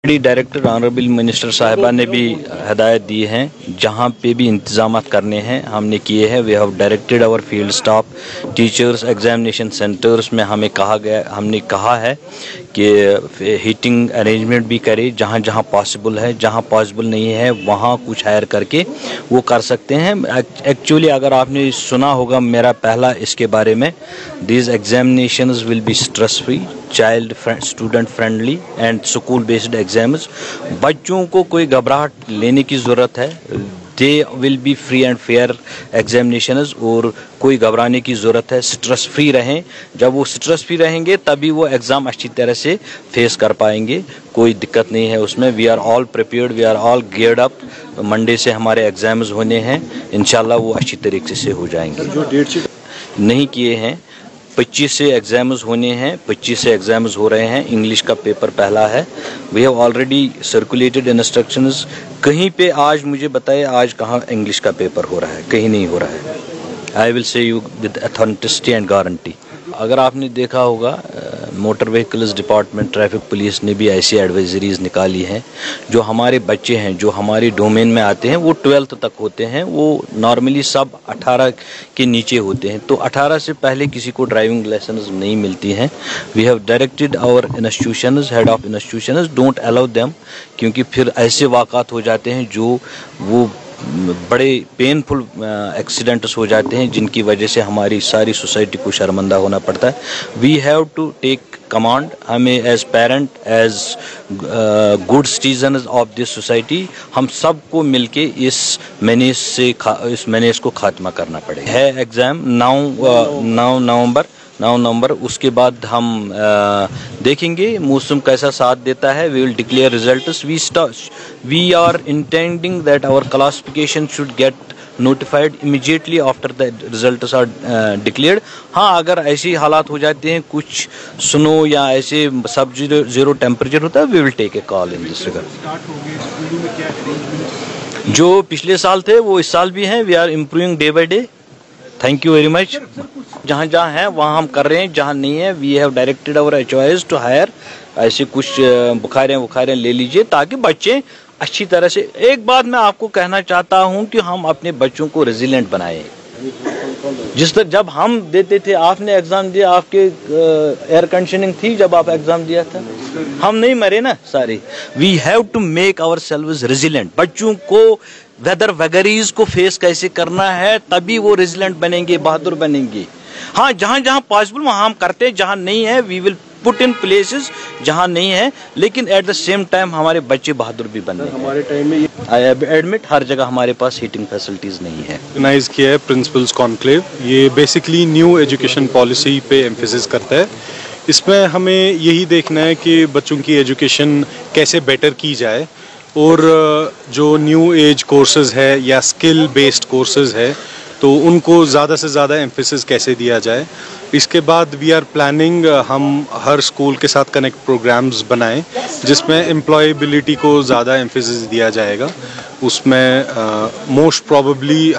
Director honourable minister साहिबा ने भी हदायत दी हैं, जहाँ पे भी इंतजामात करने हैं हमने किए हैं। We have directed our field staff teachers examination centres में हमने कहा है कि हीटिंग अरेंजमेंट भी करे, जहाँ जहाँ पॉसिबल है, जहाँ पॉसिबल नहीं है वहाँ कुछ हायर करके वो कर सकते हैं। एक्चुअली अगर आपने सुना होगा मेरा पहला इसके बारे में, these examinations will be stress free, child student friendly and school based exams. बच्चों को कोई घबराहट लेने की ज़रूरत है, they will be free and fair examinations, और कोई घबराने की ज़रूरत है, स्ट्रेस फ्री रहें। जब वो स्ट्रेस फ्री रहेंगे तभी वो एग्ज़ाम अच्छी तरह से फेस कर पाएंगे, कोई दिक्कत नहीं है उसमें। We are all prepared, we are all geared up. Monday से हमारे एग्ज़ाम्स होने हैं, इंशाल्लाह वो अच्छी तरीके से हो जाएंगे। जो डेट शीट नहीं किए हैं, 25 से एग्ज़ाम्स होने हैं, 25 से एग्ज़ाम्स हो रहे हैं। इंग्लिश का पेपर पहला है। We have already circulated instructions. कहीं पे आज मुझे बताए आज कहाँ इंग्लिश का पेपर हो रहा है, कहीं नहीं हो रहा है। I will say you with authenticity and guarantee. अगर आपने देखा होगा motor vehicles department, traffic police ने भी ऐसी एडवाइजरीज निकाली हैं। जो हमारे बच्चे हैं जो हमारी डोमेन में आते हैं वो 12th तक होते हैं, वो नॉर्मली सब 18 के नीचे होते हैं, तो 18 से पहले किसी को ड्राइविंग लाइसेंस नहीं मिलती हैं। We have directed our institutions, head of institutions, don't allow them, क्योंकि फिर ऐसे वाक़ात हो जाते हैं जो वो बड़े पेनफुल एक्सीडेंट्स हो जाते हैं, जिनकी वजह से हमारी सारी सोसाइटी को शर्मिंदा होना पड़ता है। We have to take command. हमें as parent, as good citizens of this society, हम सबको मिलके इस मैनेज को खात्मा करना पड़ेगा। है एग्ज़ाम 9 नवंबर। उसके बाद हम देखेंगे मौसम कैसा साथ देता है। We will declare results. We are intending that our classification should get notified immediately after the results are declared। हाँ, अगर ऐसी हालात हो जाते हैं, कुछ स्नो या ऐसे सब जीरो टेम्परेचर होता है, we will take a call in this regard. जो पिछले साल थे वो इस साल भी हैं। We are improving day by day. Thank you very much. जहाँ जहाँ है वहाँ हम कर रहे हैं, जहाँ नहीं है we have directed our HOIs to hire. ऐसे कुछ बुखारें ले लीजिए ताकि बच्चे अच्छी तरह से। एक बात मैं आपको कहना चाहता हूं कि हम अपने बच्चों को रेजिलेंट बनाएं। जिस तरह जब हम देते थे, आपने एग्जाम दिया, आपके एयर कंडीशनिंग थी जब आप एग्जाम दिया था, हम नहीं मरे ना सारे। We have to make ourselves resilient. बच्चों को वेदर वगैरीज को फेस कैसे करना है, तभी वो रेजिलेंट बनेंगे, बहादुर बनेंगे। हाँ, जहाँ जहाँ पॉसिबल वहाँ हम करते हैं, जहाँ नहीं है we will put in places जहाँ नहीं है, लेकिन एट द सेम टाइम हमारे बच्चे बहादुर भी बन रहे हैं। हमारे टाइम में आई एडमिट हर जगह हमारे पास हीटिंग फैसिलिटीज नहीं है। ऑर्गेनाइज किया है प्रिंसिपल्स कॉन्क्लेव। ये बेसिकली न्यू एजुकेशन पॉलिसी पे एम्फेसिस करता है। इसमें हमें यही देखना है कि बच्चों की एजुकेशन कैसे बेटर की जाए, और जो न्यू एज कोर्सेज है या स्किल बेस्ड कोर्सेज है तो उनको ज़्यादा से ज़्यादा एम्फेसिस कैसे दिया जाए। इसके बाद वी आर प्लानिंग, हम हर स्कूल के साथ कनेक्ट प्रोग्राम्स बनाएं जिसमें एम्प्लॉयबिलिटी को ज़्यादा एम्फेसिस दिया जाएगा। उसमें most probably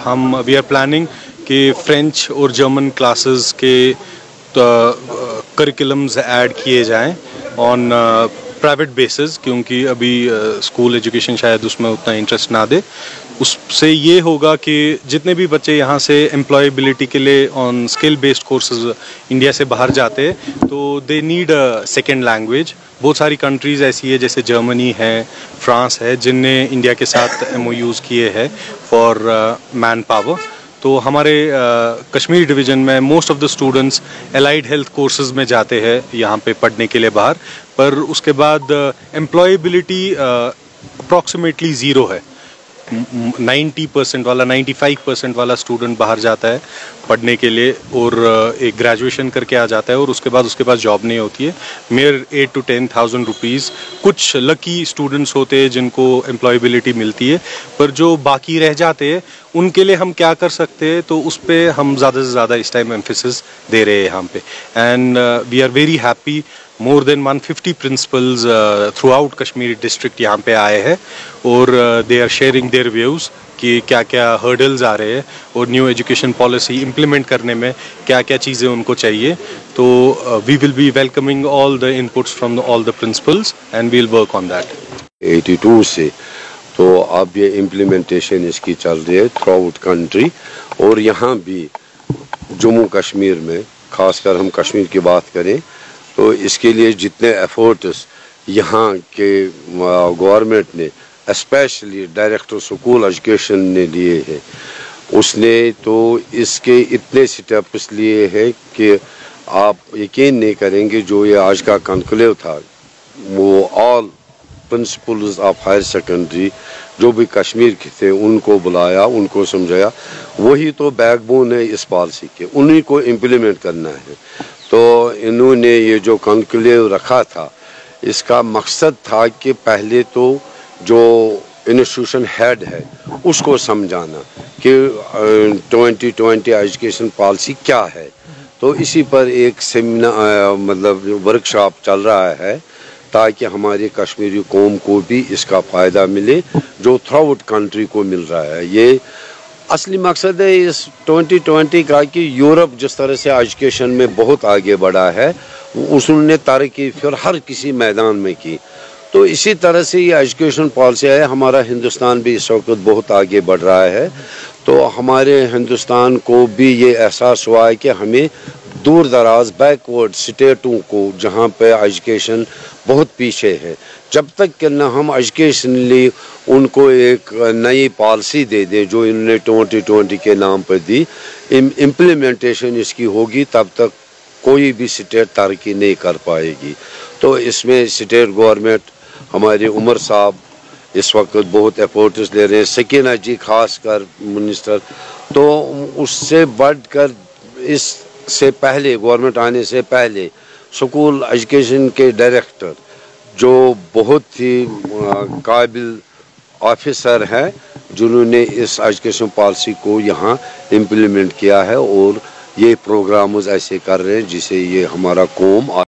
we are planning कि फ्रेंच और जर्मन क्लासेस के करिकुलम्स ऐड किए जाएं ऑन प्राइवेट बेसिस, क्योंकि अभी स्कूल एजुकेशन शायद उसमें उतना इंटरेस्ट ना दे। उससे ये होगा कि जितने भी बच्चे यहाँ से एम्प्लॉयबिलिटी के लिए on skill based courses India से बाहर जाते हैं तो they need a second language. बहुत सारी कंट्रीज़ ऐसी है जैसे जर्मनी है, फ्रांस है, जिनने इंडिया के साथ MOUs किए हैं फॉर मैन पावर। तो हमारे कश्मीर डिवीज़न में most of the students allied health courses में जाते हैं यहाँ पे पढ़ने के लिए बाहर, पर उसके बाद एम्प्लॉयबिलिटी अप्रॉक्सीमेटली ज़ीरो है। 90% वाला 95% वाला स्टूडेंट बाहर जाता है पढ़ने के लिए और एक ग्रेजुएशन करके आ जाता है, और उसके बाद जॉब नहीं होती है। Mayor 8 to 10,000 rupees. कुछ लकी स्टूडेंट्स होते हैं जिनको एम्प्लॉयबिलिटी मिलती है, पर जो बाकी रह जाते हैं उनके लिए हम क्या कर सकते हैं, तो उस पर हम ज़्यादा से ज़्यादा इस टाइम एम्फेसिस दे रहे हैं यहाँ पे। And we are very happy, more than 150 principals throughout Kashmir district यहाँ पे आए हैं, और they are sharing their views कि क्या क्या हर्डल्स आ रहे हैं और न्यू एजुकेशन पॉलिसी इम्प्लीमेंट करने में क्या क्या चीज़ें उनको चाहिए। तो we will be welcoming all the inputs from all the principals and we'll work on that. 82 से, तो अब ये इम्प्लीमेंटेशन इसकी चल रही है थ्रू आउट कंट्री, और यहाँ भी जम्मू कश्मीर में, खासकर हम कश्मीर की बात करें तो इसके लिए जितने एफर्ट्स यहाँ के गवर्नमेंट ने, स्पेशली डायरेक्टर स्कूल एजुकेशन ने लिए हैं, उसने तो इसके इतने स्टेप्स लिए हैं कि आप यकीन नहीं करेंगे। जो ये आज का कॉन्क्लेव था, वो all principals of higher secondary जो भी कश्मीर के थे उनको बुलाया, उनको समझाया। वही तो बैकबोन है इस पॉलिसी के, उन्हीं को इम्प्लीमेंट करना है। तो इन्होंने ये जो कॉन्क्लेव रखा था, इसका मकसद था कि पहले तो जो इंस्टीट्यूशन हेड है उसको समझाना कि 2020 एजुकेशन पॉलिसी क्या है। तो इसी पर एक सेमिनार मतलब वर्कशॉप चल रहा है ताकि हमारे कश्मीरी कौम को भी इसका फ़ायदा मिले जो थ्रू आउट कंट्री को मिल रहा है। ये असली मकसद है इस 2020 का कि यूरोप जिस तरह से एजुकेशन में बहुत आगे बढ़ा है, उसने तरक्की फिर हर किसी मैदान में की। तो इसी तरह से ये एजुकेशन पॉलिसी है। हमारा हिंदुस्तान भी इस वक्त बहुत आगे बढ़ रहा है, तो हमारे हिंदुस्तान को भी ये एहसास हुआ है कि हमें दूर दराज बैकवर्ड स्टेटों को जहाँ पे एजुकेशन बहुत पीछे है, जब तक कि न हम एजुकेशनली उनको एक नई पॉलिसी दे दें जो इन्होंने 2020 के नाम पर दी, इम्प्लीमेंटेशन इसकी होगी, तब तक कोई भी स्टेट तरक्की नहीं कर पाएगी। तो इसमें स्टेट गवर्नमेंट, हमारे उमर साहब इस वक्त बहुत एफर्ट्स ले रहे हैं, सकीना जी खासकर मिनिस्टर, तो उससे बढ़कर इससे पहले गवर्नमेंट आने से पहले स्कूल एजुकेशन के डायरेक्टर जो बहुत ही काबिल ऑफिसर हैं जिन्होंने इस एजुकेशन पॉलिसी को यहाँ इम्प्लीमेंट किया है, और ये प्रोग्राम्स ऐसे कर रहे हैं जिसे ये हमारा कौम